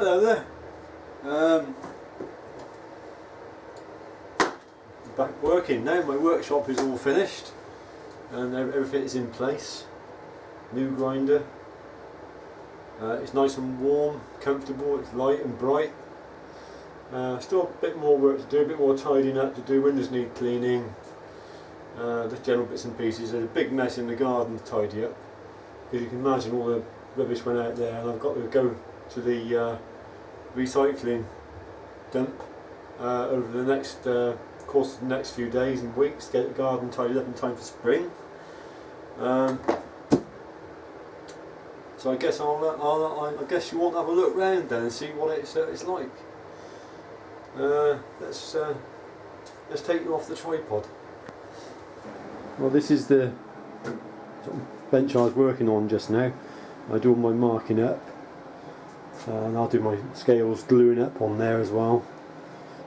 Hello there. Back working now. My workshop is all finished and everything is in place. New grinder. It's nice and warm, comfortable, it's light and bright. Still a bit more work to do, a bit more tidying up to do. Windows need cleaning, just general bits and pieces. There's a big mess in the garden to tidy up, because you can imagine all the rubbish went out there, and I've got to go to the recycling dump over the next course of the next few days and weeks to get the garden tidied up in time for spring. So I guess I guess you want to have a look round then and see what it's like. Let's take you off the tripod. Well, this is the sort of bench I was working on just now. I do all my marking up, and I'll do my scales gluing up on there as well.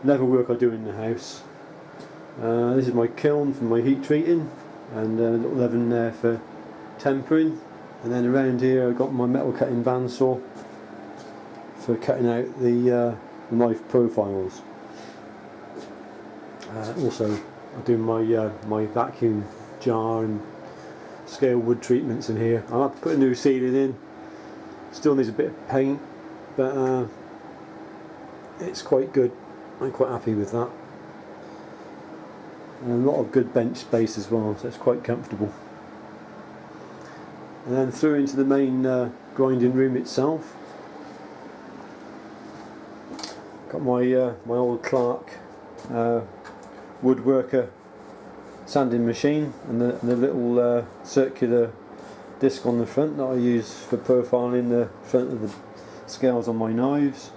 Leather work I do in the house. This is my kiln for my heat treating, and a little oven there for tempering. And then around here I've got my metal cutting bandsaw for cutting out the knife profiles. Also I do my vacuum jar and scale wood treatments in here. I'll have to put a new ceiling in. Still needs a bit of paint, but it's quite good. I'm quite happy with that. And a lot of good bench space as well, so it's quite comfortable. And then through into the main grinding room itself. Got my old Clark woodworker sanding machine, and the little circular disc on the front that I use for profiling the front of the scales on my knives.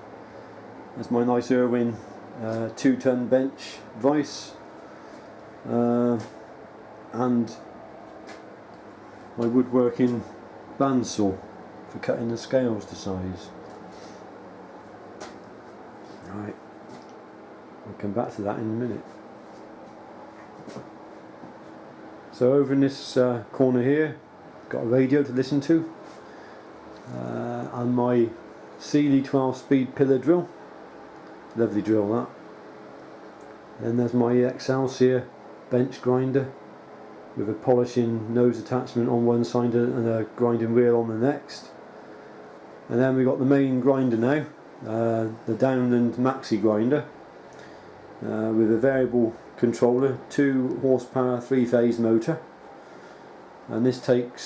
There's my nice Irwin 2-ton bench vise, and my woodworking bandsaw for cutting the scales to size. Right, I'll come back to that in a minute. So over in this corner here, got a radio to listen to, and my Sealy 12-speed pillar drill. Lovely drill that. Then there's my Excelsior bench grinder with a polishing nose attachment on one side and a grinding wheel on the next. And then we've got the main grinder now, the Downland Maxi grinder, with a variable controller, 2 horsepower 3-phase motor, and this takes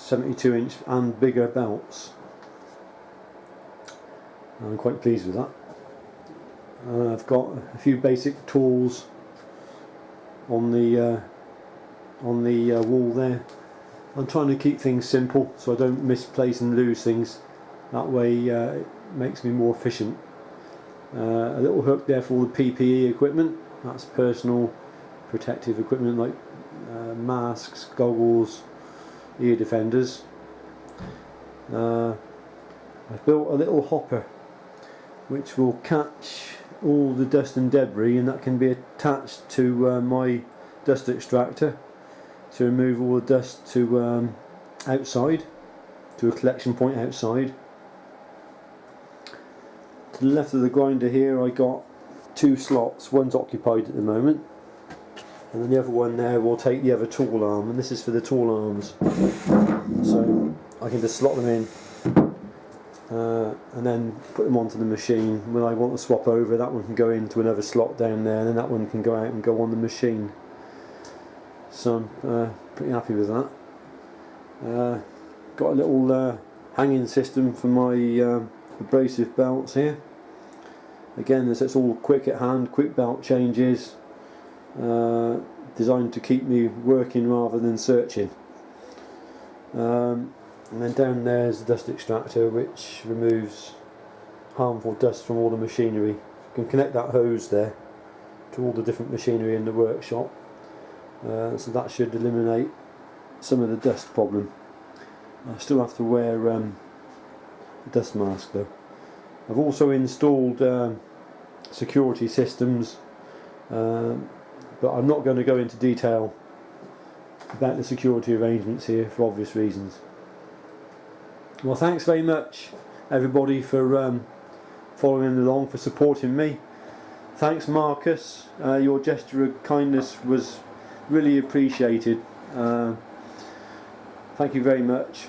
72-inch and bigger belts. I'm quite pleased with that. I've got a few basic tools on the wall there. I'm trying to keep things simple so I don't misplace and lose things. That way it makes me more efficient. A little hook there for all the PPE equipment. That's personal protective equipment like masks, goggles, ear defenders. I've built a little hopper which will catch all the dust and debris, and that can be attached to my dust extractor to remove all the dust to outside, to a collection point outside. To the left of the grinder here I got 2 slots. One's occupied at the moment, and then the other one there will take the other tool arm, and this is for the tool arms, so I can just slot them in and then put them onto the machine. When I want to swap over, that one can go into another slot down there, and then that one can go out and go on the machine. So I'm pretty happy with that. Got a little hanging system for my abrasive belts here. Again, it's all quick at hand, quick belt changes, designed to keep me working rather than searching. And then down there is the dust extractor, which removes harmful dust from all the machinery. You can connect that hose there to all the different machinery in the workshop, so that should eliminate some of the dust problem. I still have to wear a dust mask though. I've also installed security systems, but I'm not going to go into detail about the security arrangements here for obvious reasons. Well, thanks very much everybody for following along, for supporting me. Thanks, Marcus. Your gesture of kindness was really appreciated. Thank you very much.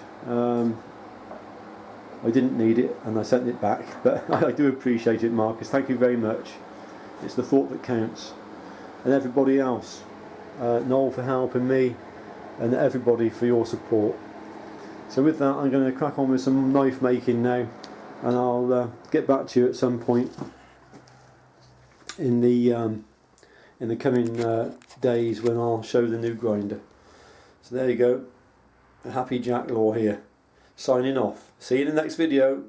I didn't need it and I sent it back, but I do appreciate it, Marcus. Thank you very much. It's the thought that counts. And everybody else, Noel for helping me, and everybody for your support. So with that, I'm going to crack on with some knife making now, and I'll get back to you at some point in the coming days when I'll show the new grinder. So there you go. A happy Jacklore here, signing off. See you in the next video.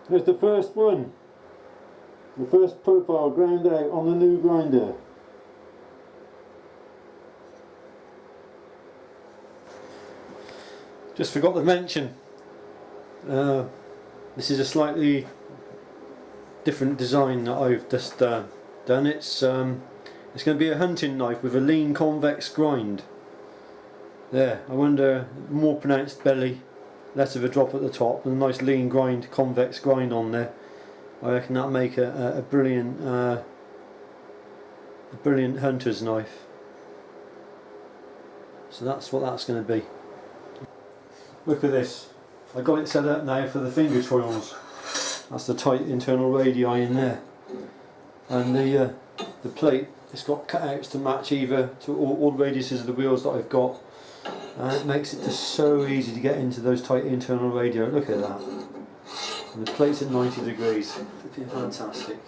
There's the first one, the first profile ground out on the new grinder. Just forgot to mention, this is a slightly different design that I've just done. It's going to be a hunting knife with a lean convex grind. There, I wonder, more pronounced belly, less of a drop at the top, and a nice lean grind, convex grind on there. I reckon that'll make a brilliant hunter's knife. So that's what that's going to be. Look at this. I got it set up now for the finger twirls. That's the tight internal radii in there, and the plate, it's got cutouts to match either to all the radiuses of the wheels that I've got. And it makes it just so easy to get into those tight internal radii. Look at that. And the plate's at 90 degrees. Fantastic.